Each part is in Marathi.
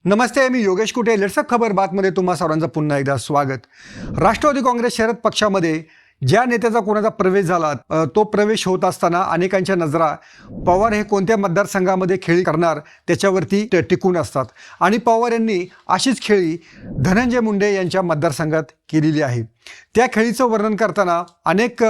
नमस्ते, मी योगेश कुटे. लेट्सअप खबर बातमध्ये तुम्हा सर्वांचं पुन्हा एकदा स्वागत. राष्ट्रवादी काँग्रेस शरद पक्षामध्ये ज्या नेत्याचा कोणाचा प्रवेश झाला तो प्रवेश होत असताना अनेकांच्या नजरा पवार हे कोणत्या मतदारसंघामध्ये खेळी करणार त्याच्यावरती टिकून असतात आणि पवार यांनी अशीच खेळी धनंजय मुंडे यांच्या मतदारसंघात केलेली आहे. त्या खेळीचं वर्णन करताना अनेक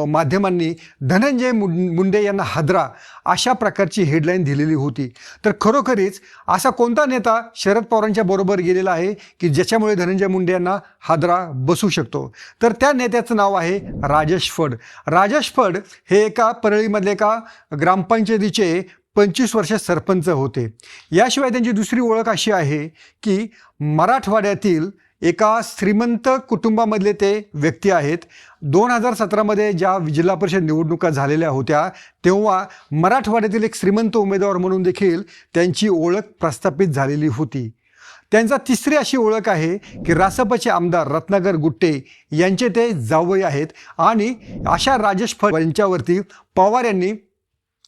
माध्यमांनी धनंजय मुंडे यांना हादरा अशा प्रकारची हेडलाईन दिलेली होती. तर खरोखरीच असा कोणता नेता शरद पवारांच्या बरोबर गेलेला आहे की ज्याच्यामुळे धनंजय मुंडे यांना हादरा बसू शकतो? तर त्या नेत्याचं नाव आहे राजेश फड. राजेश फड हे एका परळीमधले एका ग्रामपंचायतीचे 25 वर्ष सरपंच होते. याशिवाय त्यांची दुसरी ओळख अशी आहे की मराठवाड्यातील एका श्रीमंत कुटुंबामधले ते व्यक्ती आहेत. 2017मध्ये ज्या जिल्हा परिषद निवडणुका झालेल्या होत्या तेव्हा मराठवाड्यातील एक श्रीमंत उमेदवार म्हणून देखील त्यांची ओळख प्रस्थापित झालेली होती. त्यांचा तिसरी अशी ओळख आहे की रासपचे आमदार रत्नाकर गुट्टे यांचे ते जावई आहेत आणि अशा राजेश फड यांच्यावरती पवार यांनी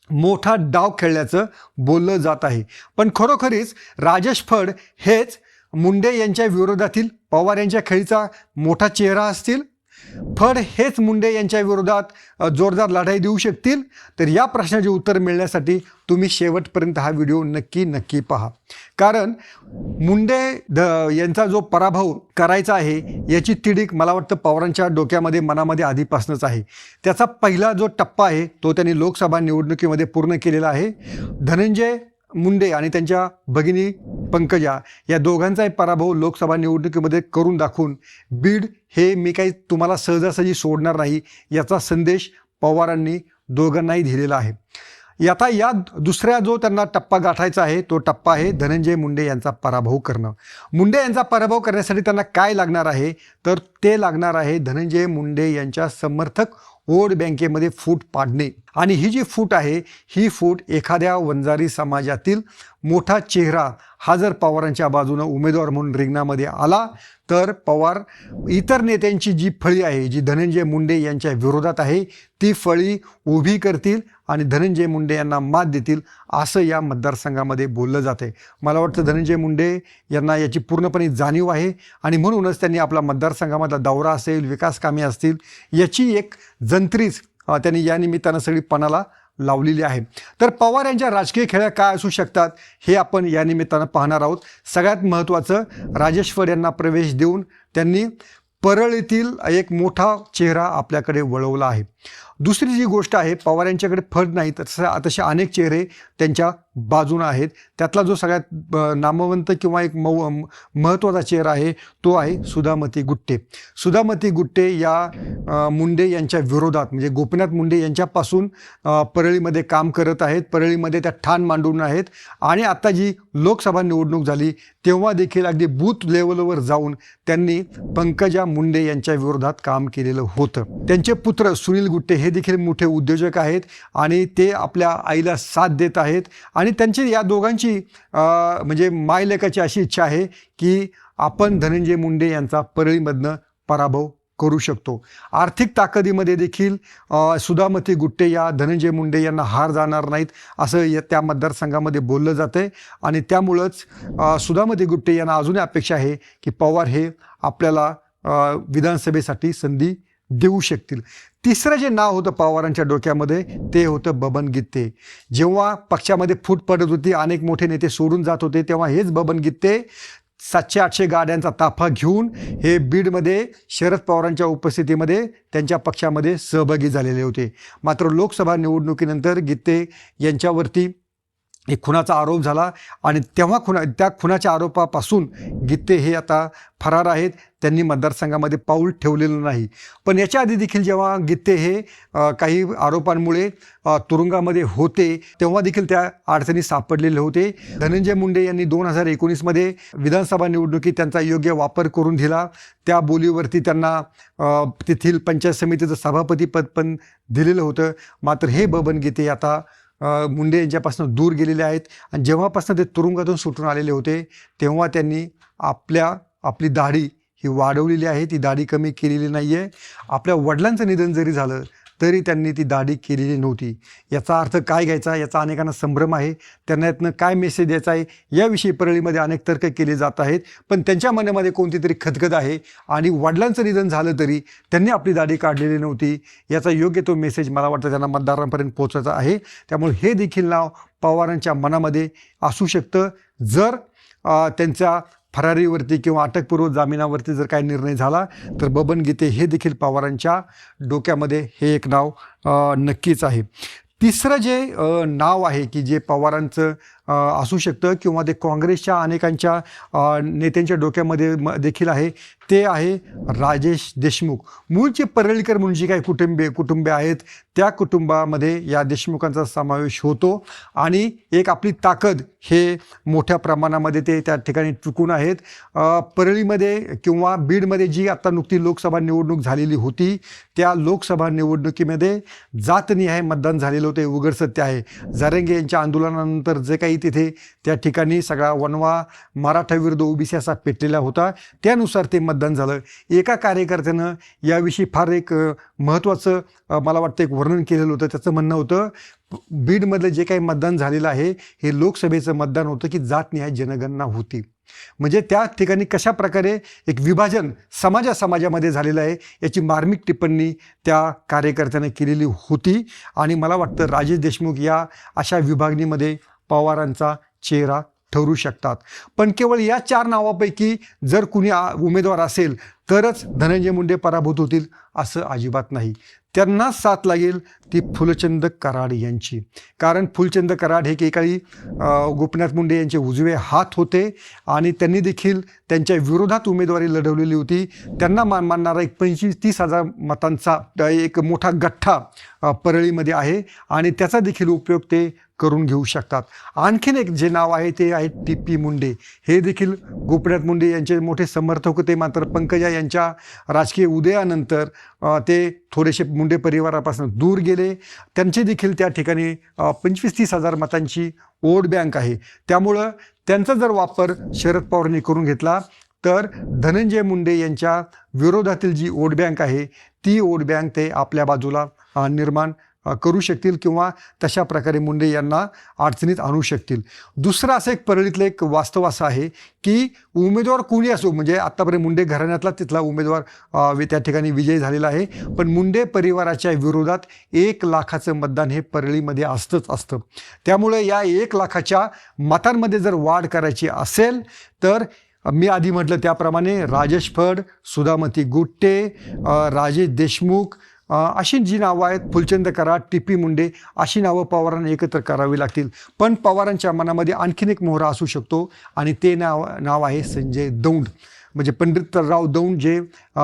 मोठा डाव खेळल्याचं बोललं जात आहे. पण खरोखरीच राजेश फड हेच मुंडे यांच्या विरोधातील पवार यांच्या खेळीचा मोठा चेहरा असतील? फड हेच मुंडे यांच्या विरोधात जोरदार लढाई देऊ शकतील? तर या प्रश्नाचे उत्तर मिळण्यासाठी तुम्ही शेवटपर्यंत हा व्हिडिओ नक्की पहा. कारण मुंडे यांचा जो पराभव करायचा आहे याची तिडीक मला वाटतं पवारांच्या डोक्यामध्ये मनामध्ये आधीपासूनच आहे. त्याचा पहिला जो टप्पा आहे तो त्यांनी लोकसभा निवडणुकीमध्ये पूर्ण केलेला आहे. धनंजय मुंडे आणि त्यांच्या भगिनी पंकजा या दोघांचाही पराभव लोकसभा निवडणुकीमध्ये करून दाखवून बीड हे मी काही तुम्हाला सहजासहजी सोडणार नाही याचा संदेश पवारांनी दोघांनाही दिलेला आहे. आता या दुसऱ्या जो त्यांना टप्पा गाठायचा आहे तो टप्पा आहे धनंजय मुंडे यांचा पराभव करणं. मुंडे यांचा पराभव करण्यासाठी त्यांना काय लागणार आहे तर ते लागणार आहे धनंजय मुंडे यांच्या समर्थक वोट बँकेमध्ये फूट पाडणे. आणि ही जी फूट आहे ही फूट एखाद्या वंजारी समाजातील मोठा चेहरा हा जर पवारांच्या बाजूनं उमेदवार म्हणून रिंगणामध्ये आला तर पवार इतर नेत्यांची जी फळी आहे जी धनंजय मुंडे यांच्या विरोधात आहे ती फळी उभी करतील आणि धनंजय मुंडे यांना मात देतील असं या मतदारसंघामध्ये बोललं जाते. मला वाटतं धनंजय मुंडे यांना याची पूर्णपणे जाणीव आहे आणि म्हणूनच त्यांनी आपला मतदारसंघामधला दौरा असेल, विकास कामे असतील याची एक जंत्रीच त्यांनी या निमित्तानं सगळी पणाला लावलेली आहे. तर पवार यांच्या राजकीय खेळ्या काय असू शकतात हे आपण या निमित्तानं पाहणार आहोत. सगळ्यात महत्त्वाचं राजेश फड यांना प्रवेश देऊन त्यांनी परळीतील एक मोठा चेहरा आपल्याकडे वळवला आहे. दुसरी जी गोष्ट आहे पवार यांच्याकडे फड नाही तर तसे अनेक चेहरे त्यांच्या बाजूनं आहेत. त्यातला जो सगळ्यात नामवंत किंवा एक महत्त्वाचा चेहरा आहे तो आहे सुधामती गुट्टे. सुधामती गुट्टे या मुंडे यांच्या विरोधात म्हणजे गोपीनाथ मुंडे यांच्यापासून परळीमध्ये काम करत आहेत. परळीमध्ये त्या ठाण मांडून आहेत आणि आता जी लोकसभा निवडणूक झाली तेव्हा देखील अगदी बूथ लेवलवर जाऊन त्यांनी पंकजा मुंडे यांच्या विरोधात काम केलेलं होतं. त्यांचे पुत्र सुनील गुट्टे हे देखील मोठे उद्योजक आहेत आणि ते आपल्या आईला साथ देत आहेत आणि त्यांची या दोघांची म्हणजे मायलेकाची अशी इच्छा आहे की आपण धनंजय मुंडे यांचा परळीमधनं पराभव करू शकतो. आर्थिक ताकदीमध्ये देखील सुधामती गुट्टे या धनंजय मुंडे यांना हार जाणार नाहीत असं त्या मतदारसंघामध्ये बोललं जातं आणि त्यामुळंच सुधामती गुट्टे यांना अजूनही अपेक्षा आहे की पवार हे आपल्याला विधानसभेसाठी संधी देऊ शकतील. तिसरं जे नाव होतं पवारांच्या डोक्यामध्ये ते होतं बबन गित्ते. जेव्हा पक्षामध्ये फूट पडत होती अनेक मोठे नेते सोडून जात होते तेव्हा हेच बबन गित्ते 700-800 गाड्यांचा ताफा घेऊन हे बीडमध्ये शरद पवारांच्या उपस्थितीमध्ये त्यांच्या पक्षामध्ये सहभागी झालेले होते. मात्र लोकसभा निवडणुकीनंतर गित्ते यांच्यावरती एक खुनाचा आरोप झाला आणि तेव्हा त्या खुनाच्या आरोपापासून गित्ते हे आता फरार आहेत. त्यांनी मतदारसंघामध्ये पाऊल ठेवलेलं नाही. पण याच्या आधी देखील जेव्हा गित्ते हे काही आरोपांमुळे तुरुंगामध्ये होते तेव्हा देखील त्या अडचणी सापडलेले होते. धनंजय मुंडे यांनी 2019मध्ये विधानसभा निवडणुकीत त्यांचा योग्य वापर करून दिला. त्या बोलीवरती त्यांना तेथील पंचायत समितीचं सभापतीपद पण दिलेलं होतं. मात्र हे बबन गित्ते आता मुंडे यांच्यापासून दूर गेलेले आहेत आणि जेव्हापासून ते तुरुंगातून सुटून आलेले होते तेव्हा त्यांनी आपली दाढी ही वाढवलेली आहे. ती दाढी कमी केलेली नाही आहे. आपल्या वडिलांचं निधन जरी झालं तरी त्यांनी ती दाढी केलेली नव्हती. याचा अर्थ काय घ्यायचा, याचा अनेकांना संभ्रम आहे. त्यांना यातनं काय मेसेज द्यायचा आहे याविषयी परळीमध्ये अनेक तर्क केले जात आहेत. पण त्यांच्या मनामध्ये कोणती तरी खदखद आहे आणि वडिलांचं निधन झालं तरी त्यांनी आपली दाढी काढलेली नव्हती. याचा योग्य तो मेसेज मला वाटतं त्यांना मतदारांपर्यंत पोहोचायचा आहे. त्यामुळे हे देखील नाव पवारांच्या मनामध्ये असू शकतं. जर त्यांच्या फरारीवरती किंवा अटकपूर्व जामिनावरती जर काही निर्णय झाला तर बबन गीते हे देखील पवारांच्या डोक्यामध्ये हे एक नाव नक्कीच आहे. तिसरं जे नाव आहे की जे पवारांचं असू शकतं किंवा ते काँग्रेसच्या अनेकांच्या नेत्यांच्या डोक्यामध्ये देखील आहे ते आहे राजेश देशमुख. मूळचे परळीकर म्हणून जी काही कुटुंबे आहेत त्या कुटुंबामध्ये या देशमुखांचा समावेश होतो आणि एक आपली ताकद हे मोठ्या प्रमाणामध्ये ते त्या ठिकाणी टिकून आहेत. परळीमध्ये किंवा बीडमध्ये जी आता नुकती लोकसभा निवडणूक झालेली होती त्या लोकसभा निवडणुकीमध्ये जातनिहाय मतदान झालेलं होतं, हे उघड सत्य आहे. जारंगे यांच्या आंदोलनानंतर जे काही तिथे त्या ठिकाणी सगळा वनवा मराठा विरुद्ध ओबीसी असा पेटलेला होता त्यानुसार ते मतदान झालं. एका कार्यकर्त्यानं याविषयी फार एक महत्त्वाचं मला वाटतं एक वर्णन केलेलं होतं. त्याचं म्हणणं होतं बीडमधलं जे काही मतदान झालेलं आहे हे लोकसभेचं मतदान होतं की जातनिहाय जनगणना होती. म्हणजे त्या ठिकाणी कशा प्रकारे एक विभाजन समाजामध्ये झालेलं आहे याची मार्मिक टिप्पणी त्या कार्यकर्त्याने केलेली होती. आणि मला वाटतं राजेश देशमुख या अशा विभागणीमध्ये पवारांचा चेहरा ठरू शकतात. पण केवळ या 4 नावापैकी जर कुणी उमेदवार असेल तरच धनंजय मुंडे पराभूत होतील असं अजिबात नाही. त्यांना साथ लागेल ती फुलचंद कराड यांची. कारण फुलचंद कराड हे एकाळी गोपीनाथ मुंडे यांचे उजवे हात होते आणि त्यांनी देखील त्यांच्या विरोधात उमेदवारी लढवलेली होती. त्यांना मानणारा एक 25-30 हजार मतांचा एक मोठा गठ्ठा परळीमध्ये आहे आणि त्याचा देखील उपयोग ते करून घेऊ शकतात. आणखीन एक जे नाव आहे ते आहे TP मुंडे. हे देखील गोपीनाथ मुंडे यांचे मोठे समर्थक होते. मात्र पंकजा यांच्या राजकीय उदयानंतर ते थोडेसे मुंडे परिवारापासून दूर गेले. त्यांचे देखील त्या ठिकाणी 25-30 हजार मतांची वोट बँक आहे. त्यामुळं त्यांचा जर वापर शरद पवारांनी करून घेतला तर धनंजय मुंडे यांच्या विरोधातील जी वोट बँक आहे ती वोट बँक ते आपल्या बाजूला निर्माण करू शकतील किंवा तशा प्रकारे मुंडे यांना अडचणीत आणू शकतील. दुसरं असं एक परळीतलं एक वास्तव असं आहे की उमेदवार कोणी असो, म्हणजे आत्तापर्यंत मुंडे घराण्यातला तिथला उमेदवार त्या ठिकाणी विजयी झालेला आहे, पण मुंडे परिवाराच्या विरोधात 1 लाखाचं मतदान हे परळीमध्ये असतं. त्यामुळे या 1 लाखाच्या मतांमध्ये जर वाढ करायची असेल तर मी आधी म्हटलं त्याप्रमाणे राजेश फड, सुधामती गुट्टे, राजेश देशमुख अशी जी नावं आहेत, फुलचंद कराड, TP मुंडे अशी नावं पवारांना एकत्र करावी लागतील. पण पवारांच्या मनामध्ये आणखीन एक मोहरा असू शकतो आणि ते नाव आहे संजय दौंड. म्हणजे पंडितराव दौंड जे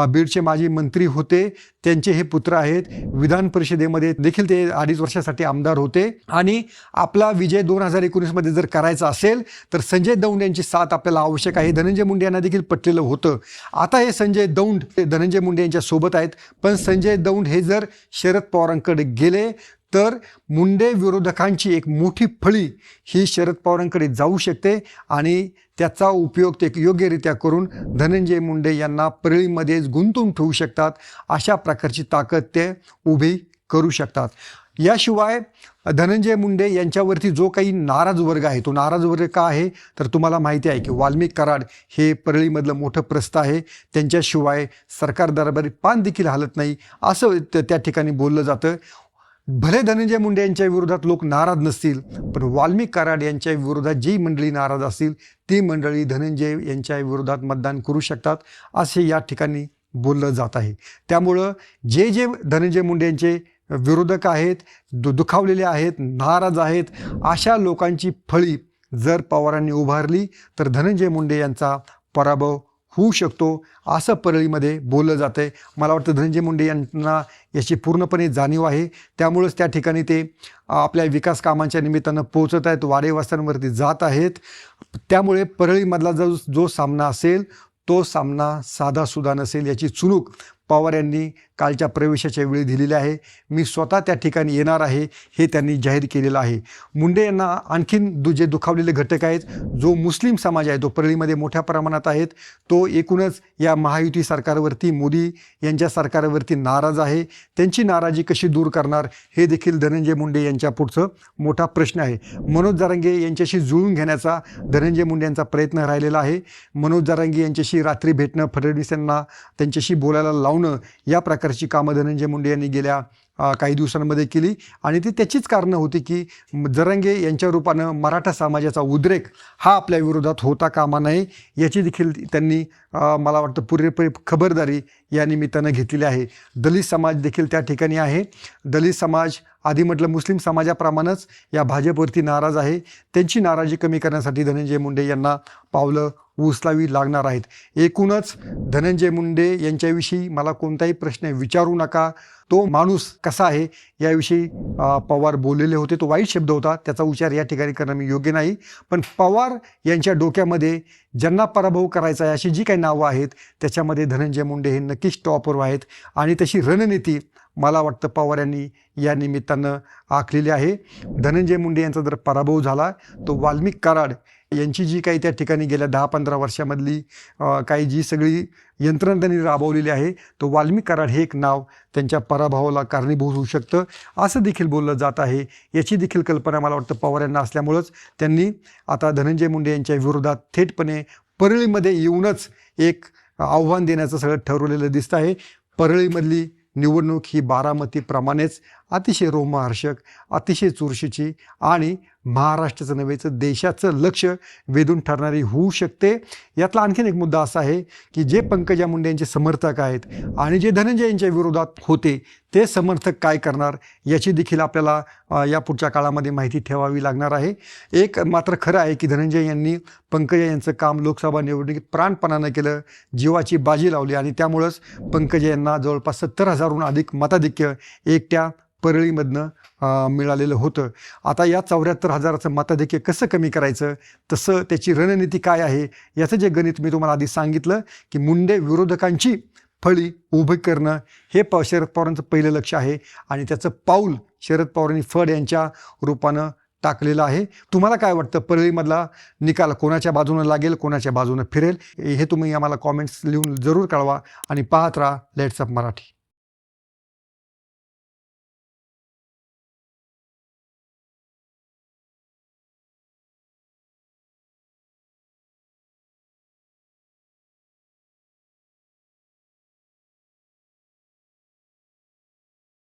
बीडचे माजी मंत्री होते त्यांचे हे पुत्र आहेत. विधान परिषदेमध्ये देखील ते 2.5 वर्षासाठी आमदार होते आणि आपला विजय 2019मध्ये जर करायचा असेल तर संजय दौंड यांची साथ आपल्याला आवश्यक आहे. धनंजय मुंडे यांना देखील पटलेलं होतं. आता हे संजय दौंड धनंजय मुंडे यांच्या सोबत आहेत, पण संजय दौंड हे जर शरद पवारांकडे गेले तर मुंडे विरोधकांची एक मोठी फळी ही शरद पवारांकडे जाऊ शकते आणि त्याचा उपयोग ते योग्यरित्या करून धनंजय मुंडे यांना परळीमध्येच गुंतवून ठेवू शकतात. अशा प्रकारची ताकद ते उभी करू शकतात. याशिवाय धनंजय मुंडे यांच्यावरती जो काही नाराज वर्ग आहे तो नाराज वर्ग का आहे तर तुम्हाला माहिती आहे की वाल्मिक कराड हे परळीमधलं मोठं प्रस्थ आहे. त्यांच्याशिवाय सरकार दरबारी पान देखील हलत नाही असं त्या ठिकाणी बोललं जातं. भले धनंजय मुंडे यांच्या विरोधात लोक नाराज नसतील, पण वाल्मिक कराड यांच्या विरोधात जी मंडळी नाराज असतील ती मंडळी धनंजय यांच्या विरोधात मतदान करू शकतात असे या ठिकाणी बोललं जात आहे. त्यामुळं जे धनंजय मुंडे यांचे विरोधक आहेत, दुखावलेले आहेत, नाराज आहेत, अशा लोकांची फळी जर पवारांनी उभारली तर धनंजय मुंडे यांचा पराभव होऊ शकतो असं परळीमध्ये बोललं जातं आहे. मला वाटतं धनंजय मुंडे यांना याची पूर्णपणे जाणीव आहे. त्यामुळंच त्या ठिकाणी ते आपल्या विकास कामांच्या निमित्तानं पोहोचत आहेत, वाडेवस्त्यांवरती जात आहेत. त्यामुळे परळीमधला जो सामना असेल तो सामना साधासुद्धा नसेल याची चुणूक पवार यांनी कालच्या प्रवेशाच्या वेळी दिलेली आहे. मी स्वतः त्या ठिकाणी येणार आहे हे त्यांनी जाहीर केलेलं आहे. मुंडे यांना आणखीन जे दुखावलेले घटक आहेत, जो मुस्लिम समाज आहे तो परळीमध्ये मोठ्या प्रमाणात आहेत, तो एकूणच या महायुती सरकारवरती, मोदी यांच्या सरकारवरती नाराज आहे. त्यांची नाराजी कशी दूर करणार हे देखील धनंजय मुंडे यांच्या पुढचं मोठा प्रश्न आहे. मनोज जरांगे यांच्याशी जुळून घेण्याचा धनंजय मुंडे यांचा प्रयत्न राहिलेला आहे. मनोज जरांगे यांच्याशी रात्री भेटणं, फडणवीस यांना त्यांच्याशी बोलायला लावणं, या प्रकारची कामं धनंजय मुंडे यांनी गेल्या काही दिवसांमध्ये केली आणि ती त्याचीच कारणं होती की जरांगे यांच्या रूपानं मराठा समाजाचा उद्रेक हा आपल्या विरोधात होता कामा नये, याची देखील त्यांनी मला वाटतं पुरेपूर खबरदारी या निमित्तानं घेतलेली आहे. दलित समाज देखील त्या ठिकाणी आहे. दलित समाज आधी म्हटलं मुस्लिम समाजाप्रमाणेच या भाजपवरती नाराज आहे. त्यांची नाराजी कमी करण्यासाठी धनंजय मुंडे यांना पावलं उचलावी लागणार आहेत. एकूणच धनंजय मुंडे यांच्याविषयी मला कोणताही प्रश्न विचारू नका, तो माणूस कसा आहे याविषयी पवार बोललेले होते. तो वाईट शब्द होता, त्याचा उच्चार या ठिकाणी करणं मी योग्य नाही. पण पवार यांच्या डोक्यामध्ये ज्यांना पराभव करायचा आहे अशी जी काही नावं आहेत त्याच्यामध्ये धनंजय मुंडे हे नक्कीच टॉपवर आहेत आणि तशी रणनीती मला वाटतं पवार यांनी या निमित्तानं आखलेली आहे. धनंजय मुंडे यांचा जर पराभव झाला तो वाल्मिक कराड यांची जी काही त्या ठिकाणी गेल्या 10-15 वर्षामधली काही जी सगळी यंत्रणा त्यांनी राबवलेली आहे, तो वाल्मिक कराड हे एक नाव त्यांच्या पराभवाला कारणीभूत होऊ शकतं असं देखील बोललं जात आहे. याची देखील कल्पना मला वाटतं पवार यांना असल्यामुळंच त्यांनी आता धनंजय मुंडे यांच्या विरोधात थेटपणे परळीमध्ये येऊनच एक आव्हान देण्याचं सगळं ठरवलेलं दिसतं आहे. परळीमधली निवडणूक ही बारामतीप्रमाणेच अतिशय रोमहर्षक, अतिशय चुरशीची आणि महाराष्ट्राचं नव्हे तर देशाचं लक्ष वेधून ठरणारी होऊ शकते. यातला आणखीन एक मुद्दा असा आहे की जे पंकजा मुंडे यांचे समर्थक आहेत आणि जे धनंजय यांच्या विरोधात होते ते समर्थक काय करणार याची देखील आपल्याला या पुढच्या काळामध्ये माहिती ठेवावी लागणार आहे. एक मात्र खरं आहे की धनंजय यांनी पंकजा यांचं काम लोकसभा निवडणुकीत प्राणपणानं केलं, जीवाची बाजी लावली आणि त्यामुळंच पंकजा यांना जवळपास 70,000हून अधिक मताधिक्य एकट्या परळीमधनं मिळालेलं होतं. आता या 74,000चं मताधिक्य कसं कमी करायचं, तसं त्याची रणनीती काय आहे याचं जे गणित मी तुम्हाला आधी सांगितलं की मुंडे विरोधकांची फळी उभी करणं हे शरद पवारांचं पहिलं लक्ष आहे आणि त्याचं पाऊल शरद पवारांनी फड यांच्या रूपानं टाकलेलं आहे. तुम्हाला काय वाटतं, परळीमधला निकाल कोणाच्या बाजूनं लागेल, कोणाच्या बाजूनं फिरेल, हे तुम्ही आम्हाला कॉमेंट्स लिहून जरूर कळवा आणि पाहत राहा लेट्स अप मराठी.